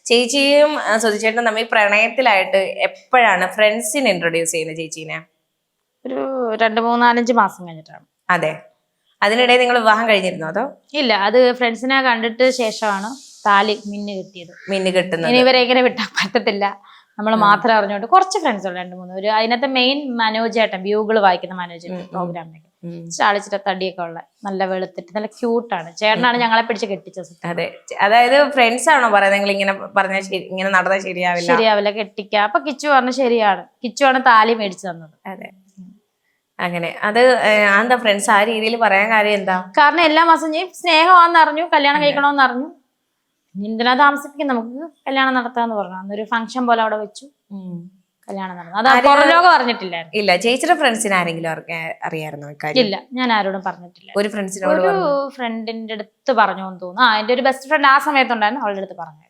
ചേച്ചിയും സുധിച്ചേട്ടനും തമ്മിൽ പ്രണയത്തിലായിട്ട് എപ്പോഴാണ് ഫ്രണ്ട്സിനെ ഇൻട്രൊഡ്യൂസ് ചെയ്യുന്നത് ചേച്ചീനെ? ഒരു 2-3-4-5 മാസം കഴിഞ്ഞിട്ടാണ്. അതെ. അതിനിടെ നിങ്ങൾ വിവാഹം കഴിഞ്ഞിരുന്നോ അതോ? ഇല്ല, അത് ഫ്രണ്ട്സിനെ കണ്ടിട്ട് ശേഷമാണ് താലി മിന്നു കെട്ടുന്നത്. ഇനി ഇവരെ ഇങ്ങനെ വിട്ടാൻ പറ്റത്തില്ല, നമ്മൾ മാത്രം അറിഞ്ഞോണ്ട് കുറച്ച് ഫ്രണ്ട്സ് ഉള്ളു, 2-3. ഒരു അതിനകത്ത് മെയിൻ മനോജേട്ടൻ, ബ്യൂഗിള് വായിക്കുന്ന മനോജേട്ടൻ, പ്രോഗ്രാമിനൊക്കെ ചാളിച്ചിട്ട് തടിയൊക്കെ ഉള്ള, നല്ല വെളുത്തിട്ട് നല്ല ക്യൂട്ടാണ് ചേട്ടനാണ് ഞങ്ങളെ പിടിച്ച് കെട്ടിച്ചത്. അതെ, അതായത് ഫ്രണ്ട്സ് ആണോ പറയുന്നത് നിങ്ങൾ ഇങ്ങനെ പറഞ്ഞ ഇങ്ങനെ നടന്നാൽ ശരിയാവില്ല കെട്ടിക്ക? അപ്പൊ കിച്ചു പറഞ്ഞു ശരിയാണ്, കിച്ചു ആണ് താലി മേടിച്ചു തന്നത്. അതെ, അങ്ങനെ. അത് എന്താ ഫ്രണ്ട്സ് ആ രീതിയിൽ പറയാൻ കാര്യം എന്താ? കാരണം എല്ലാ മാസം ഞാൻ സ്നേഹമാണെന്ന് അറിഞ്ഞു, കല്യാണം കഴിക്കണമെന്ന് അറിഞ്ഞു, എന്തിനാ താമസിപ്പിക്കും, നമുക്ക് കല്യാണം നടത്താന്ന് പറഞ്ഞു. അന്നൊരു ഫംഗ്ഷൻ പോലെ അവിടെ വെച്ചു കല്യാണം നടന്നു. അത് പുറംലോകം അറിഞ്ഞിട്ടില്ല. ഇല്ല, ചേച്ചിയുടെ ഫ്രണ്ട്സിന് ആരെങ്കിലും അറിയായിരുന്നോ? ഇല്ല, ഞാൻ ആരോടും പറഞ്ഞിട്ടില്ല. ഒരു ഫ്രണ്ട്സിനോട്, ഒരു ഫ്രണ്ടിന്റെ അടുത്ത് പറഞ്ഞു എന്ന് തോന്നുന്നു. എന്റെ ഒരു ബെസ്റ്റ് ഫ്രണ്ട് ആ സമയത്തുണ്ടായിരുന്നു, അവളുടെ അടുത്ത് പറഞ്ഞു.